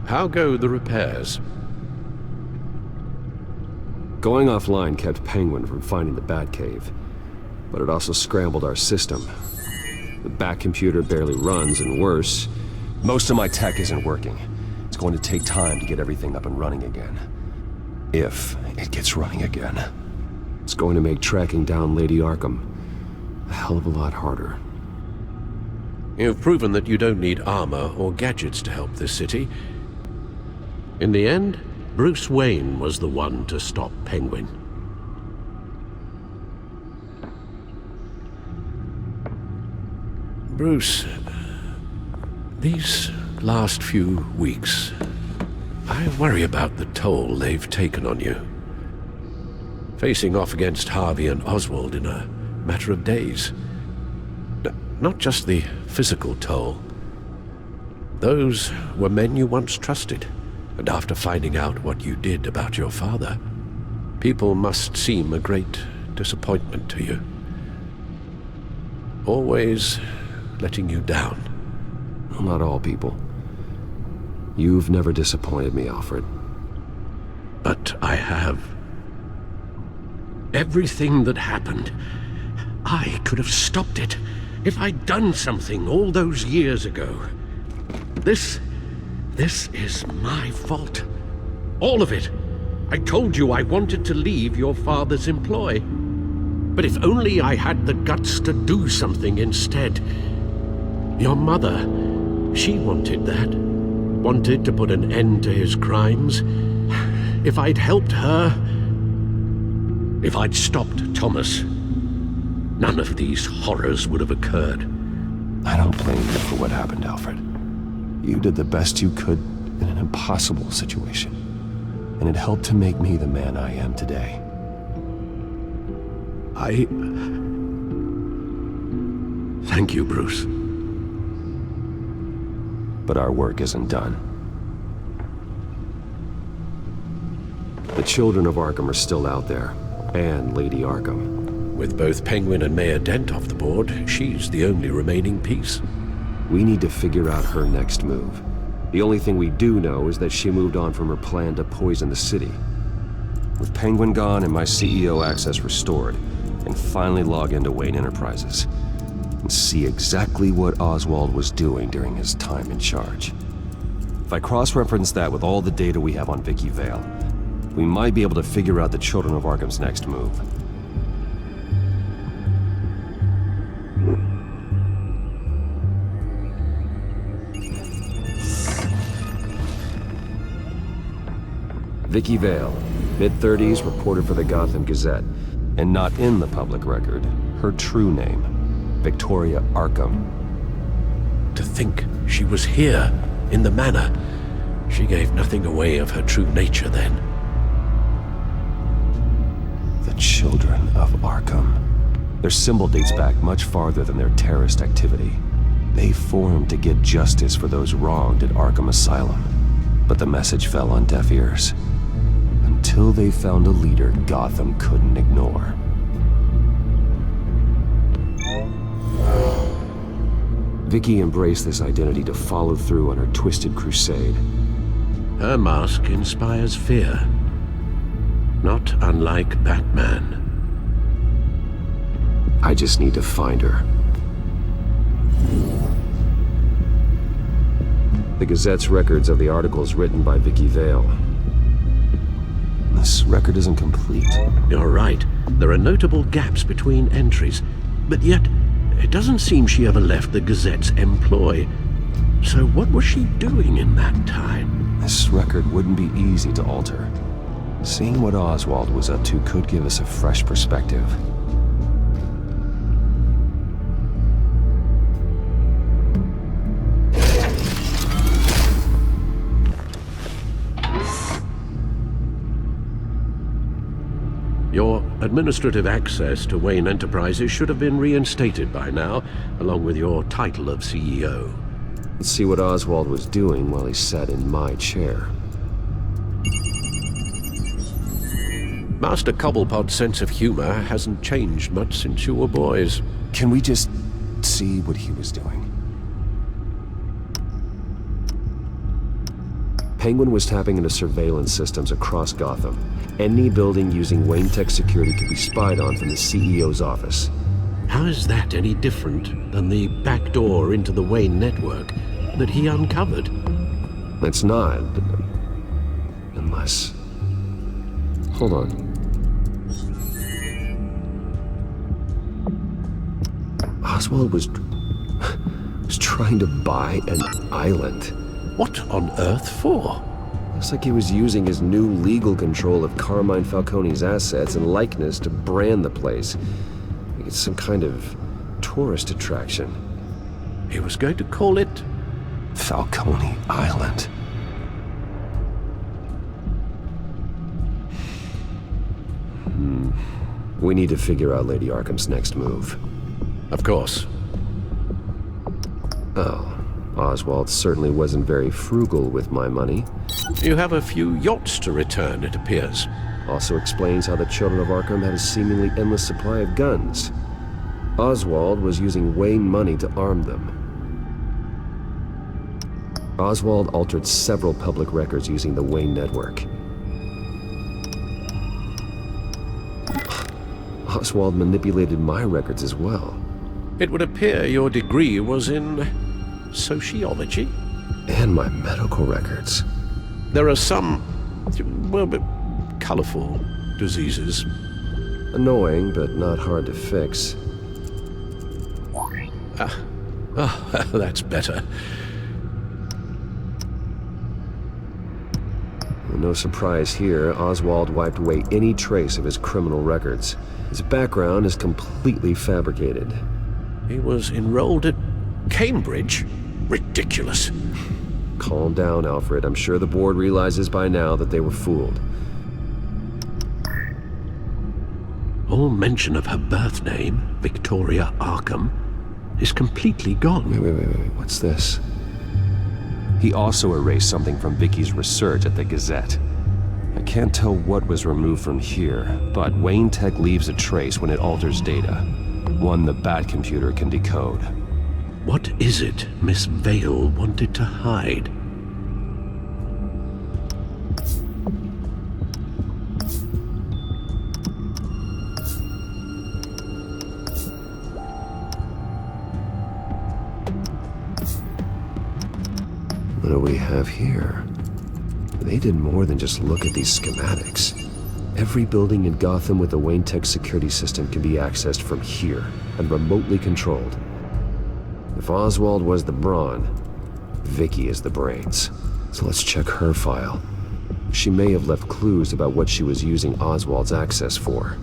How go the repairs? Going offline kept Penguin from finding the Batcave, but it also scrambled our system. The Bat computer barely runs, and worse, most of my tech isn't working. It's going to take time to get everything up and running again. If it gets running again. It's going to make tracking down Lady Arkham a hell of a lot harder. You've proven that you don't need armor or gadgets to help this city. In the end, Bruce Wayne was the one to stop Penguin. Bruce, these last few weeks, I worry about the toll they've taken on you. Facing off against Harvey and Oswald in a matter of days. Not just the physical toll. Those were men you once trusted, and after finding out what you did about your father, people must seem a great disappointment to you. Always letting you down. Well, not all people. You've never disappointed me, Alfred. But I have. Everything that happened, I could have stopped it if I'd done something all those years ago. This is my fault. All of it. I told you I wanted to leave your father's employ. But if only I had the guts to do something instead. Your mother, she wanted that. Wanted to put an end to his crimes. If I'd helped her, if I'd stopped Thomas, none of these horrors would have occurred. I don't blame you for what happened, Alfred. You did the best you could in an impossible situation, and it helped to make me the man I am today. Thank you, Bruce. But our work isn't done. The children of Arkham are still out there, and Lady Arkham. With both Penguin and Mayor Dent off the board, she's the only remaining piece. We need to figure out her next move. The only thing we do know is that she moved on from her plan to poison the city. With Penguin gone and my CEO access restored, and finally log into Wayne Enterprises and see exactly what Oswald was doing during his time in charge. If I cross-reference that with all the data we have on Vicky Vale, we might be able to figure out the Children of Arkham's next move. Vicky Vale, mid-30s, reported for the Gotham Gazette, and not in the public record, her true name, Victoria Arkham. To think she was here, in the manor. She gave nothing away of her true nature then. The Children of Arkham. Their symbol dates back much farther than their terrorist activity. They formed to get justice for those wronged at Arkham Asylum. But the message fell on deaf ears. Until they found a leader Gotham couldn't ignore. Vicky embraced this identity to follow through on her twisted crusade. Her mask inspires fear. Not unlike Batman. I just need to find her. The Gazette's records of the articles written by Vicky Vale. This record isn't complete. You're right. There are notable gaps between entries. But yet, it doesn't seem she ever left the Gazette's employ. So what was she doing in that time? This record wouldn't be easy to alter. Seeing what Oswald was up to could give us a fresh perspective. Your administrative access to Wayne Enterprises should have been reinstated by now, along with your title of CEO. Let's see what Oswald was doing while he sat in my chair. Master Cobblepot's sense of humor hasn't changed much since you were boys. Can we just see what he was doing? Penguin was tapping into surveillance systems across Gotham. Any building using Wayne Tech security could be spied on from the CEO's office. How is that any different than the back door into the Wayne network that he uncovered? It's not. Unless... Hold on. Oswald was trying to buy an island. What on earth for? Looks like he was using his new legal control of Carmine Falcone's assets and likeness to brand the place. Like it's some kind of tourist attraction. He was going to call it Falcone Island. We need to figure out Lady Arkham's next move. Of course. Oh, Oswald certainly wasn't very frugal with my money. You have a few yachts to return, it appears. Also explains how the children of Arkham had a seemingly endless supply of guns. Oswald was using Wayne money to arm them. Oswald altered several public records using the Wayne network. Oswald manipulated my records as well. It would appear your degree was in sociology? And my medical records. There are some, well, but colorful diseases. Annoying, but not hard to fix. That's better. No surprise here, Oswald wiped away any trace of his criminal records. His background is completely fabricated. He was enrolled at Cambridge? Ridiculous. Calm down, Alfred. I'm sure the board realizes by now that they were fooled. All mention of her birth name, Victoria Arkham, is completely gone. Wait. What's this? He also erased something from Vicky's research at the Gazette. I can't tell what was removed from here, but Wayne Tech leaves a trace when it alters data. One the Bat computer can decode. What is it Miss Vale wanted to hide? What do we have here? They did more than just look at these schematics. Every building in Gotham with the Wayne Tech security system can be accessed from here and remotely controlled. If Oswald was the brawn, Vicky is the brains. So let's check her file. She may have left clues about what she was using Oswald's access for.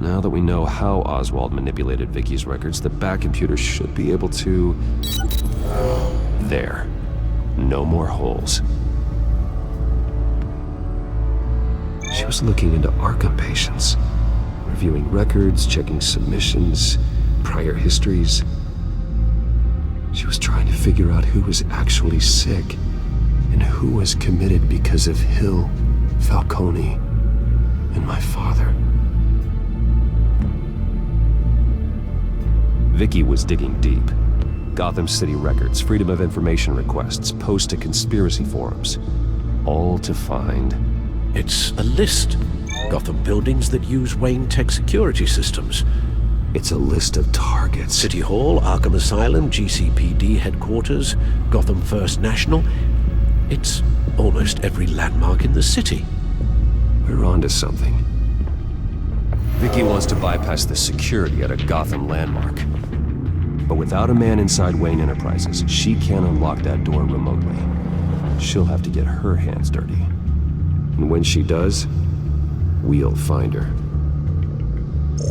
Now that we know how Oswald manipulated Vicky's records, the Bat computer should be able to... There. No more holes. She was looking into Arkham patients, reviewing records, checking submissions, prior histories. She was trying to figure out who was actually sick and who was committed because of Hill, Falcone, and my father. Vicky was digging deep. Gotham City records, Freedom of Information requests, posts to conspiracy forums. All to find... It's a list. Gotham buildings that use Wayne Tech security systems. It's a list of targets. City Hall, Arkham Asylum, GCPD headquarters, Gotham First National. It's almost every landmark in the city. We're onto something. Vicky wants to bypass the security at a Gotham landmark. But without a man inside Wayne Enterprises, she can't unlock that door remotely. She'll have to get her hands dirty. And when she does, we'll find her.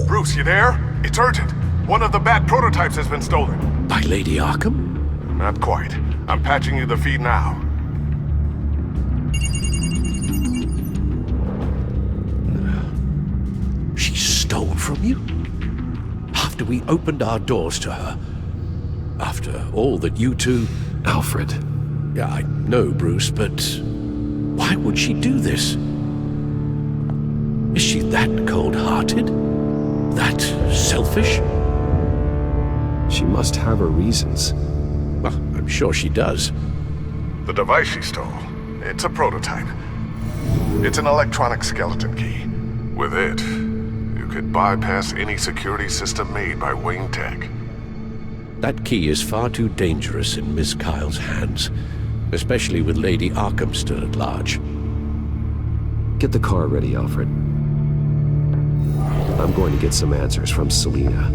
Bruce, you there? It's urgent. One of the Bat prototypes has been stolen. By Lady Arkham? Not quite. I'm patching you the feed now. after we opened our doors to her. After all that you two... Alfred. Yeah, I know, Bruce, but why would she do this? Is she that cold-hearted? That selfish? She must have her reasons. Well, I'm sure she does. The device she stole, it's a prototype. It's an electronic skeleton key. With it, you could bypass any security system made by Wayne Tech. That key is far too dangerous in Miss Kyle's hands, especially with Lady Arkham still at large. Get the car ready, Alfred. I'm going to get some answers from Selina.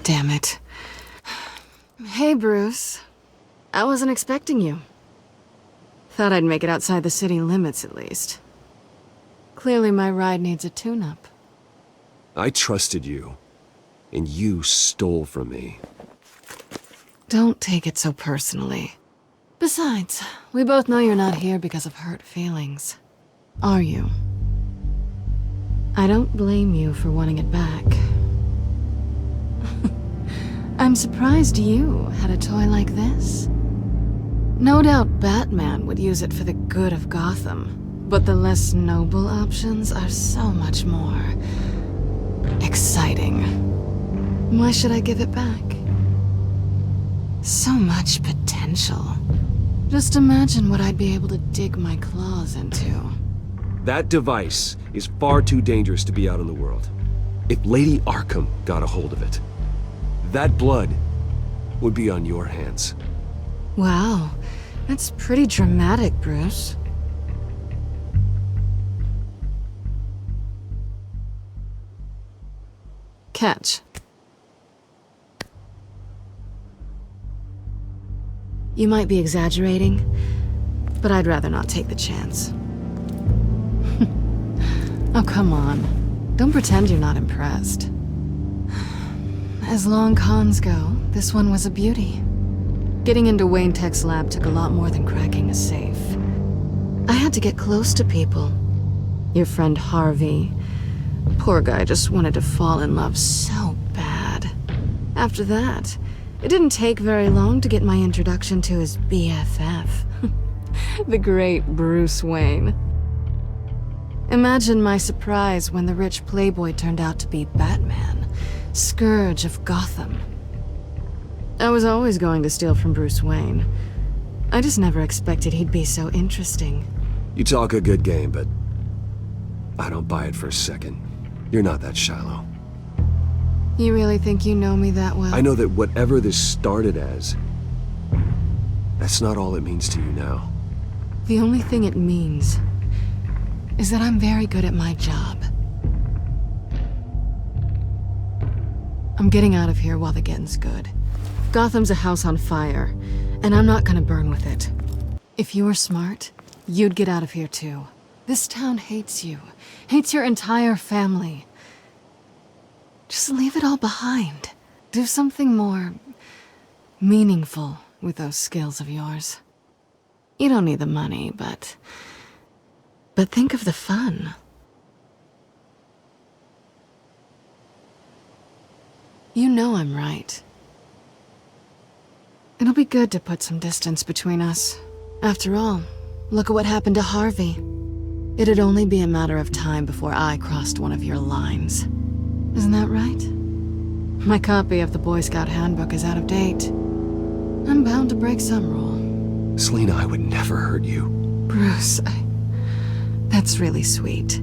Damn it. Hey, Bruce. I wasn't expecting you. Thought I'd make it outside the city limits, at least. Clearly my ride needs a tune-up. I trusted you, and you stole from me. Don't take it so personally. Besides, we both know you're not here because of hurt feelings. Are you? I don't blame you for wanting it back. I'm surprised you had a toy like this. No doubt Batman would use it for the good of Gotham, but the less noble options are so much more exciting. Why should I give it back? So much potential. Just imagine what I'd be able to dig my claws into. That device is far too dangerous to be out in the world. If Lady Arkham got a hold of it, that blood would be on your hands. Wow, that's pretty dramatic, Bruce. Catch. You might be exaggerating, but I'd rather not take the chance. Oh, come on. Don't pretend you're not impressed. As long cons go, this one was a beauty. Getting into Wayne Tech's lab took a lot more than cracking a safe. I had to get close to people. Your friend Harvey. Poor guy just wanted to fall in love so bad. After that, it didn't take very long to get my introduction to his BFF. The great Bruce Wayne. Imagine my surprise when the rich playboy turned out to be Batman, Scourge of Gotham. I was always going to steal from Bruce Wayne. I just never expected he'd be so interesting. You talk a good game, but I don't buy it for a second. You're not that shallow. You really think you know me that well? I know that whatever this started as, that's not all it means to you now. The only thing it means is that I'm very good at my job. I'm getting out of here while the getting's good. Gotham's a house on fire, and I'm not gonna burn with it. If you were smart, you'd get out of here too. This town hates you, hates your entire family. Just leave it all behind. Do something more meaningful with those skills of yours. You don't need the money, but think of the fun. You know I'm right. It'll be good to put some distance between us. After all, look at what happened to Harvey. It'd only be a matter of time before I crossed one of your lines. Isn't that right? My copy of the Boy Scout Handbook is out of date. I'm bound to break some rule. Selina, I would never hurt you. Bruce, that's really sweet.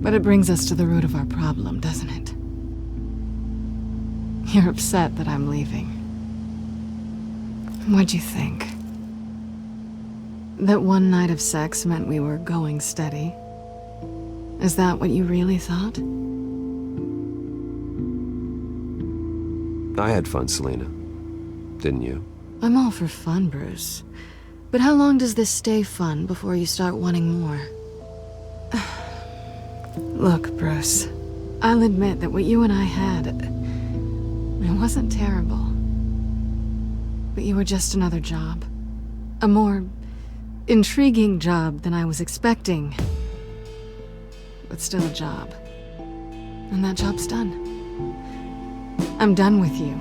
But it brings us to the root of our problem, doesn't it? You're upset that I'm leaving. What'd you think? That one night of sex meant we were going steady? Is that what you really thought? I had fun, Selena. Didn't you? I'm all for fun, Bruce. But how long does this stay fun before you start wanting more? Look, Bruce, I'll admit that what you and I had, it wasn't terrible. But you were just another job. A more intriguing job than I was expecting. But still a job. And that job's done. I'm done with you.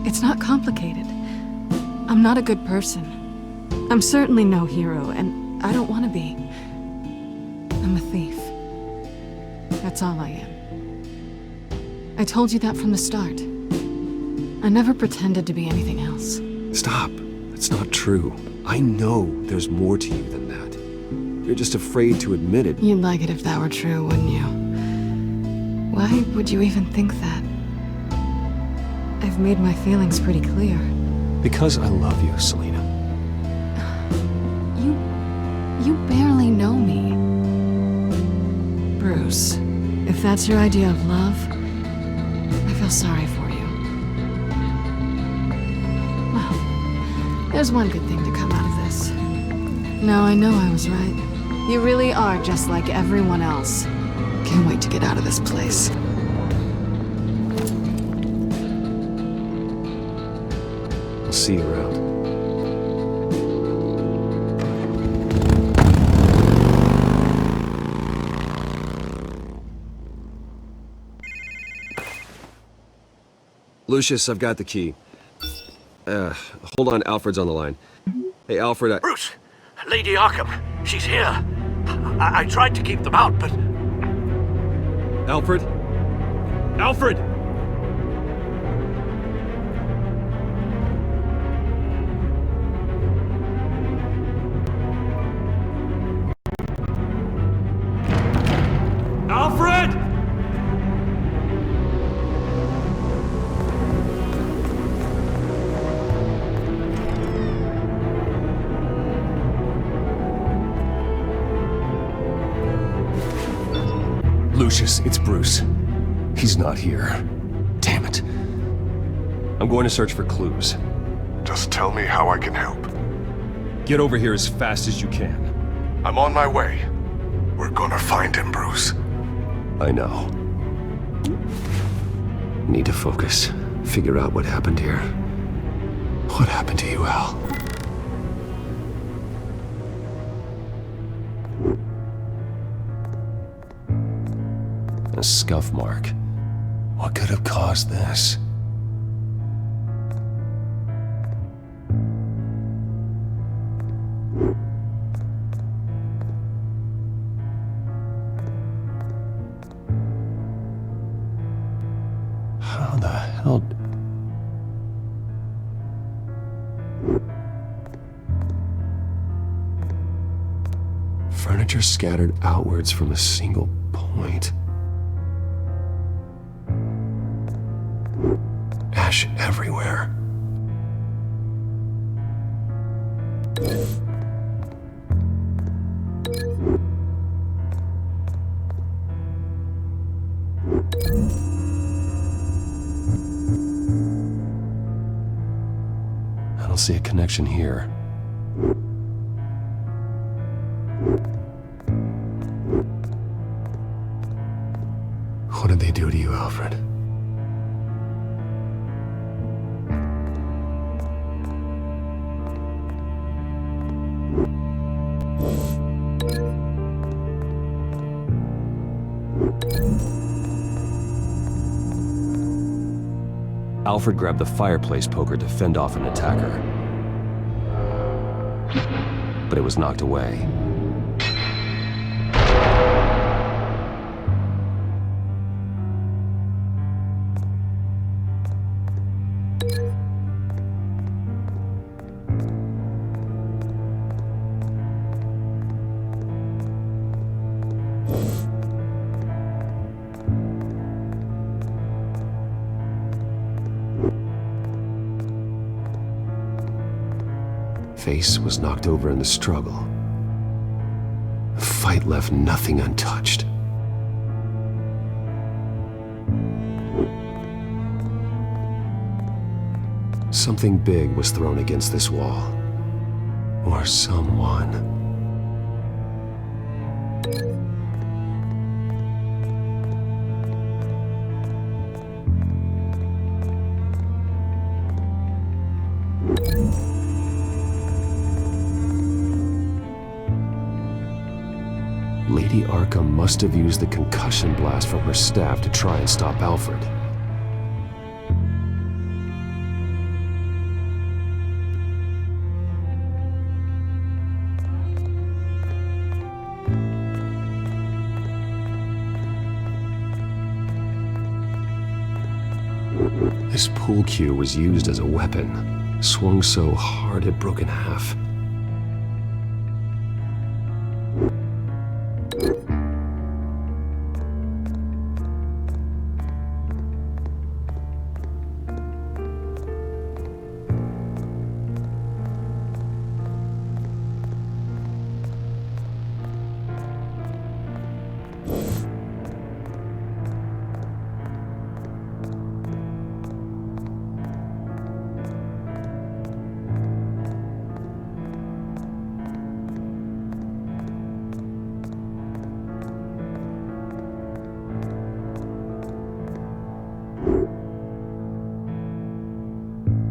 It's not complicated. I'm not a good person. I'm certainly no hero, and I don't want to be. I'm a thief. That's all I am. I told you that from the start. I never pretended to be anything else. Stop. That's not true. I know there's more to you than that. You're just afraid to admit it. You'd like it if that were true, wouldn't you? Why would you even think that? I've made my feelings pretty clear. Because I love you, Selena. You barely know me. Bruce, if that's your idea of love, I feel sorry for you. Well, there's one good thing to come out of this. Now I know I was right. You really are just like everyone else. Can't wait to get out of this place. I'll see you around. Lucius, I've got the key. Hold on, Alfred's on the line. Hey, Alfred, Bruce! Lady Arkham! She's here! I tried to keep them out, but... Alfred? Alfred! Alfred! Lucius, it's Bruce. He's not here. Damn it. I'm going to search for clues. Just tell me how I can help. Get over here as fast as you can. I'm on my way. We're gonna find him, Bruce. I know. Need to focus. Figure out what happened here. What happened to you, Al? A scuff mark. What could have caused this? How the hell? Furniture scattered outwards from a single point. Ash everywhere. I don't see a connection here. What did they do to you, Alfred? Alfred grabbed the fireplace poker to fend off an attacker. But it was knocked away. Face was knocked over in the struggle. fight left nothing untouched. Something big was thrown against this wall. Or someone. Lady Arkham must have used the concussion blast from her staff to try and stop Alfred. This pool cue was used as a weapon, swung so hard it broke in half.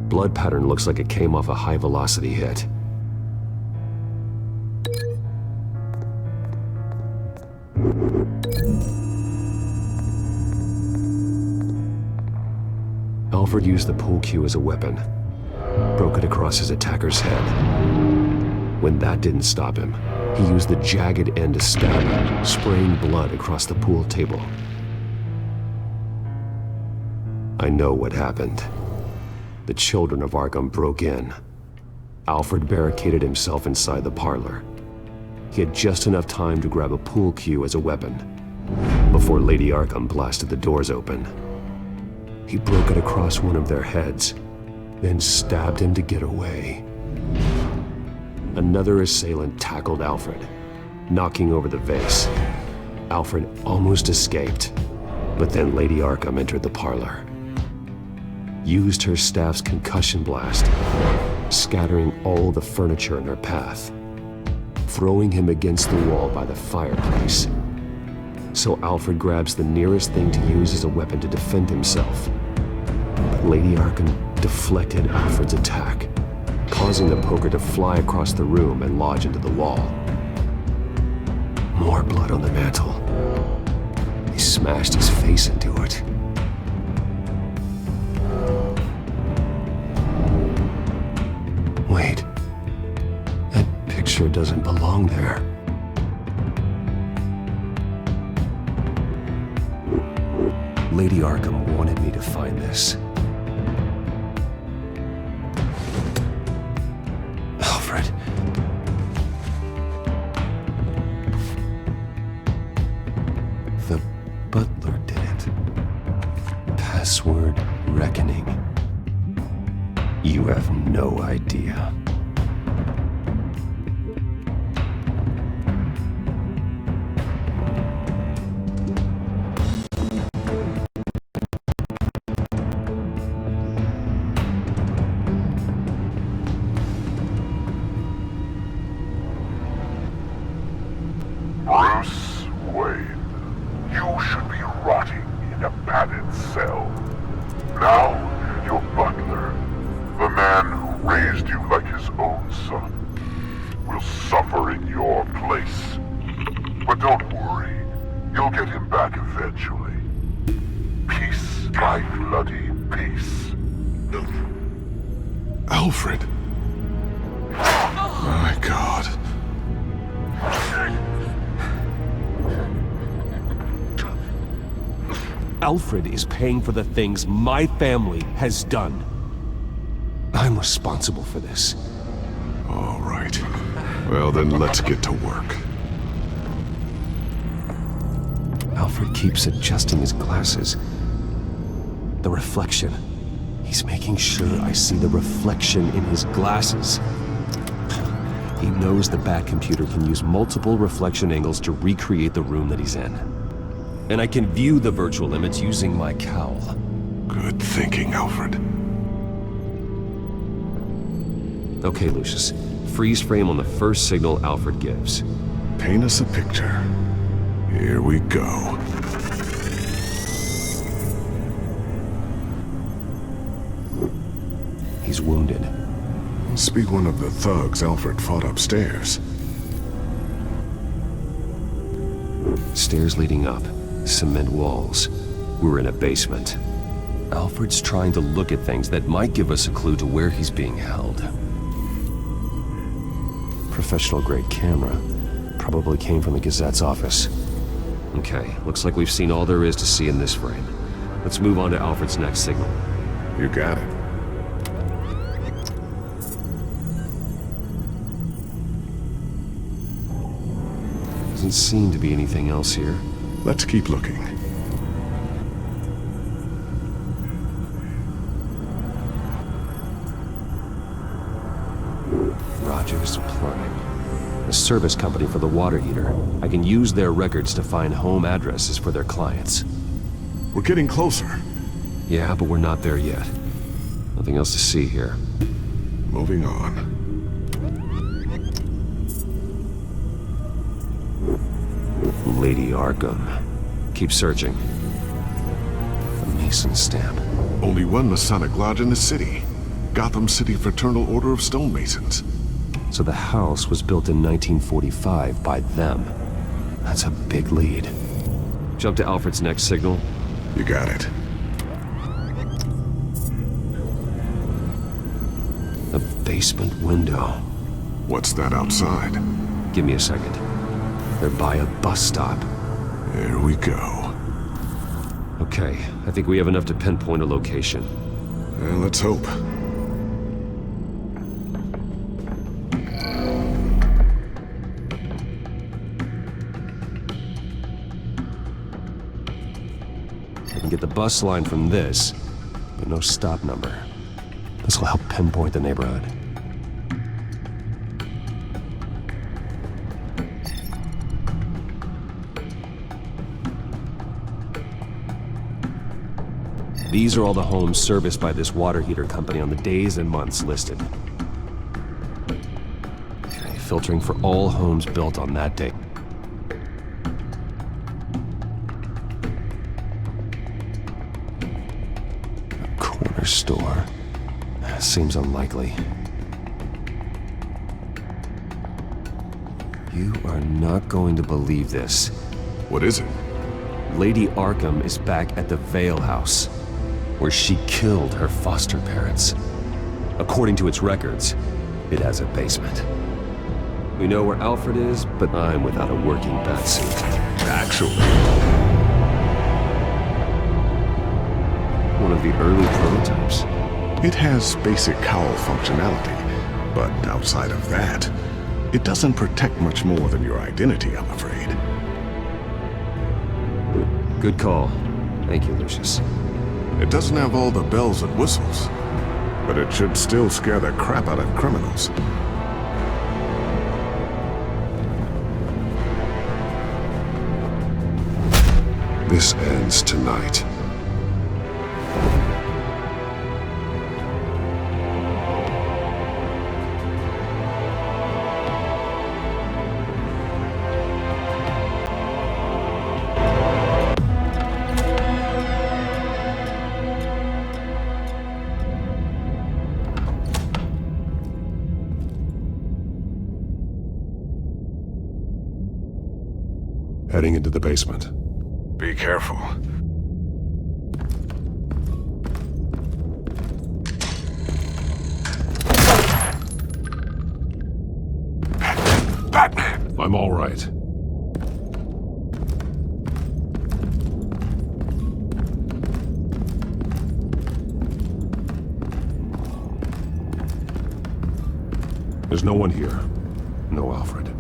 Blood pattern looks like it came off a high-velocity hit. Alfred used the pool cue as a weapon, broke it across his attacker's head. When that didn't stop him, he used the jagged end to stab him, spraying blood across the pool table. I know what happened. The children of Arkham broke in. Alfred barricaded himself inside the parlor. He had just enough time to grab a pool cue as a weapon before Lady Arkham blasted the doors open. He broke it across one of their heads, then stabbed him to get away. Another assailant tackled Alfred, knocking over the vase. Alfred almost escaped, but then Lady Arkham entered the parlor. Used her staff's concussion blast, scattering all the furniture in her path, throwing him against the wall by the fireplace. So Alfred grabs the nearest thing to use as a weapon to defend himself. But Lady Arkham deflected Alfred's attack, causing the poker to fly across the room and lodge into the wall. More blood on the mantel. He smashed his face into it. Wait, that picture doesn't belong there. Lady Arkham wanted me to find this. Alfred. The butler did it. Password reckoning. You have no idea. Bruce Wayne, you should be rotting in a padded cell. Now, your butler, the man who raised you like his own son, will suffer in your place. But don't worry, you'll get him back eventually. Peace, my bloody peace. Alfred. My God. Alfred is paying for the things my family has done. I'm responsible for this. All right. Well, then let's get to work. Alfred keeps adjusting his glasses. The reflection. He's making sure I see the reflection in his glasses. He knows the Batcomputer can use multiple reflection angles to recreate the room that he's in. And I can view the virtual image using my cowl. Good thinking, Alfred. Okay, Lucius. Freeze frame on the first signal Alfred gives. Paint us a picture. Here we go. He's wounded. Must be one of the thugs Alfred fought upstairs. Stairs leading up. Cement walls. We're in a basement. Alfred's trying to look at things that might give us a clue to where he's being held. Professional-grade camera. Probably came from the Gazette's office. Okay, looks like we've seen all there is to see in this frame. Let's move on to Alfred's next signal. You got it. Doesn't seem to be anything else here. Let's keep looking. Rogers Plumbing. A service company for the water heater. I can use their records to find home addresses for their clients. We're getting closer. Yeah, but we're not there yet. Nothing else to see here. Moving on. Lady Arkham. Keep searching. A Mason stamp. Only one Masonic lodge in the city. Gotham City Fraternal Order of Stonemasons. So the house was built in 1945 by them. That's a big lead. Jump to Alfred's next signal. You got it. A basement window. What's that outside? Give me a second. They're by a bus stop. Here we go. Okay, I think we have enough to pinpoint a location. Well, let's hope. I can get the bus line from this, but no stop number. This will help pinpoint the neighborhood. These are all the homes serviced by this water heater company on the days and months listed. Okay, filtering for all homes built on that date. A corner store. Seems unlikely. You are not going to believe this. What is it? Lady Arkham is back at the Vale House, where she killed her foster parents. According to its records, it has a basement. We know where Alfred is, but I'm without a working batsuit. Actually. One of the early prototypes. It has basic cowl functionality, but outside of that, it doesn't protect much more than your identity, I'm afraid. Good call. Thank you, Lucius. It doesn't have all the bells and whistles, but it should still scare the crap out of criminals. This ends tonight. Heading into the basement. Be careful. Batman! I'm all right. There's no one here. No Alfred.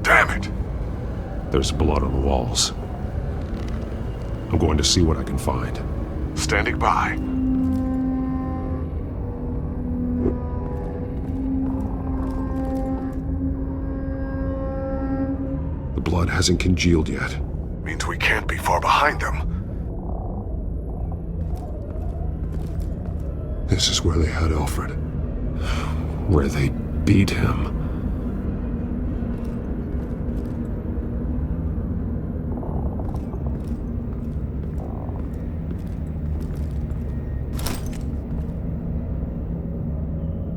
Damn it! There's blood on the walls. I'm going to see what I can find. Standing by. blood hasn't congealed yet. Means we can't be far behind them. This is where they had Alfred. Where they beat him.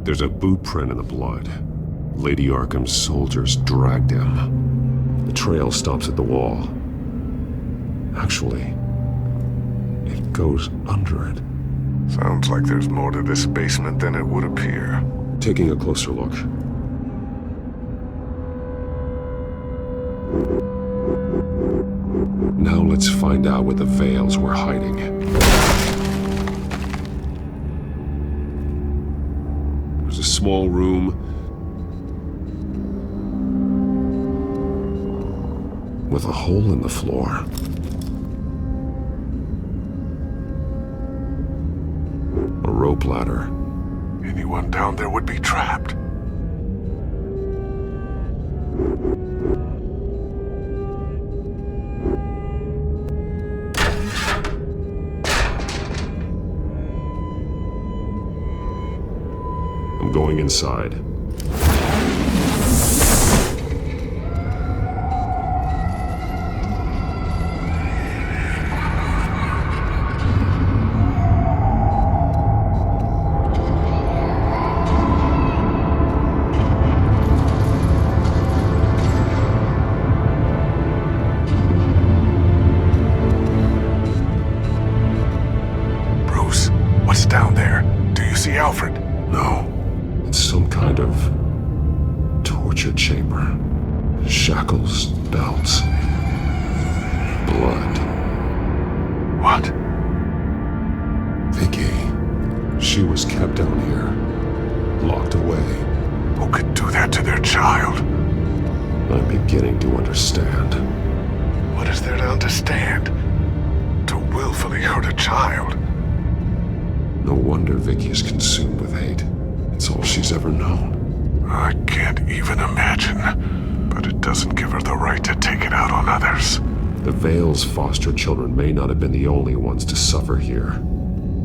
There's a boot print in the blood. Lady Arkham's soldiers dragged him. The trail stops at the wall. Actually, it goes under it. Sounds like there's more to this basement than it would appear. Taking a closer look. Now let's find out what the Veils were hiding. There's a small room with a hole in the floor. A rope ladder. Anyone down there would be trapped. I'm going inside. Bruce, what's down there? Do you see Alfred? No. It's some kind of torture chamber. Shackles, belts, blood. What? Vicky. She was kept down here. Locked away. Who could do that to their child? I'm beginning to understand. What is there to understand? To willfully hurt a child? No wonder Vicky is consumed with hate. It's all she's ever known. I can't even imagine. But it doesn't give her the right to take it out on others. The Veil's foster children may not have been the only ones to suffer here.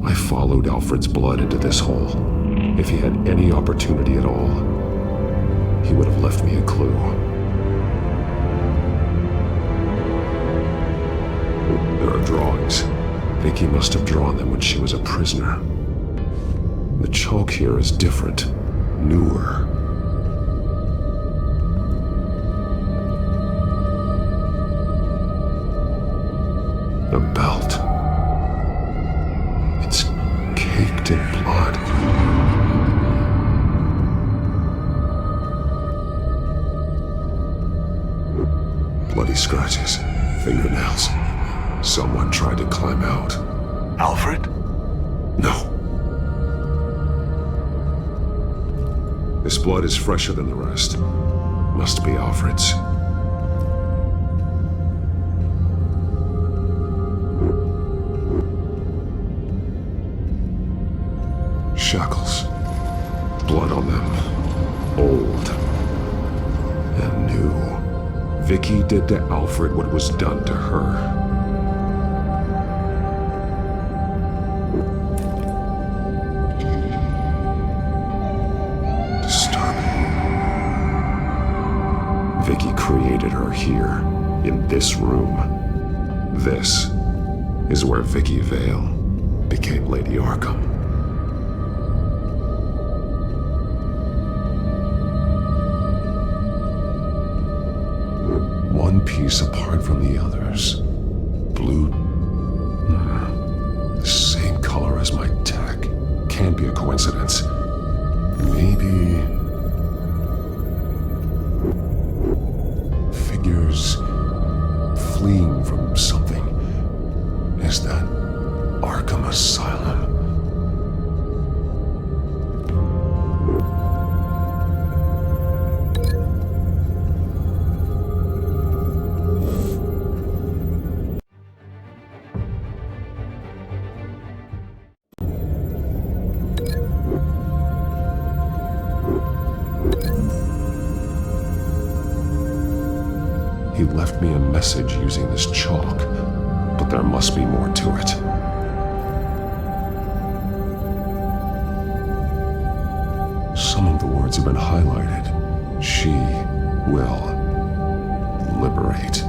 I followed Alfred's blood into this hole. If he had any opportunity at all, he would have left me a clue. There are drawings. Vicky must have drawn them when she was a prisoner. The chalk here is different, newer. A belt. It's caked in blood. Bloody scratches, fingernails. Someone tried to climb out. Alfred? No. This blood is fresher than the rest. Must be Alfred's. Shackles. Blood on them. Old. And new. Vicky did to Alfred what was done to her. Vicky created her here, in this room. This is where Vicky Vale became Lady Arkham. One piece apart from the others. Blue. The same color as my tech. Can't be a coincidence. Maybe... figures fleeing from something. Is that Arkham Asylum? He left me a message using this chalk, but there must be more to it. Some of the words have been highlighted. She will liberate.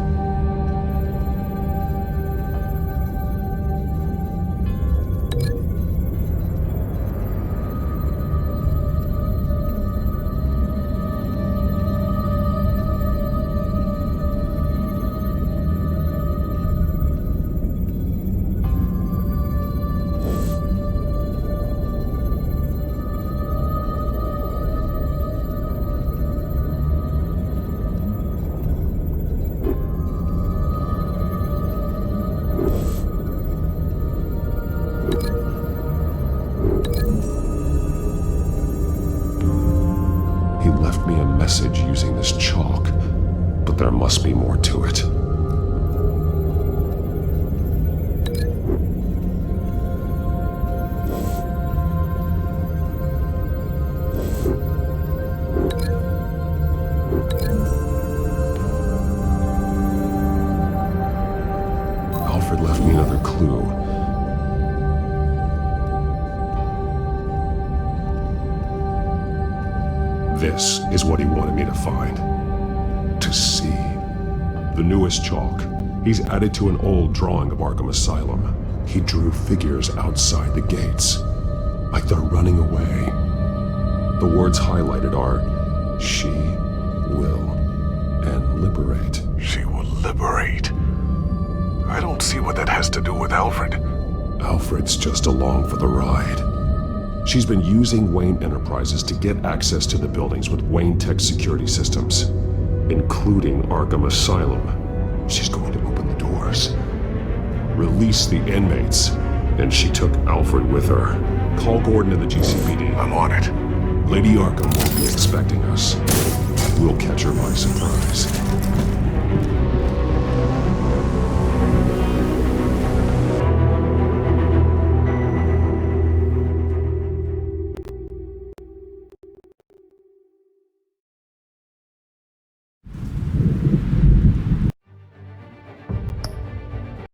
He left me a message using this chalk, but there must be more to it. Alfred left me another clue. This is what he wanted me to find. To see. The newest chalk. He's added to an old drawing of Arkham Asylum. He drew figures outside the gates, like they're running away. The words highlighted are, she will, and liberate. She will liberate. I don't see what that has to do with Alfred. Alfred's just along for the ride. She's been using Wayne Enterprises to get access to the buildings with Wayne Tech security systems, including Arkham Asylum. She's going to open the doors, release the inmates, and she took Alfred with her. Call Gordon and the GCPD. I'm on it. Lady Arkham won't be expecting us. We'll catch her by surprise.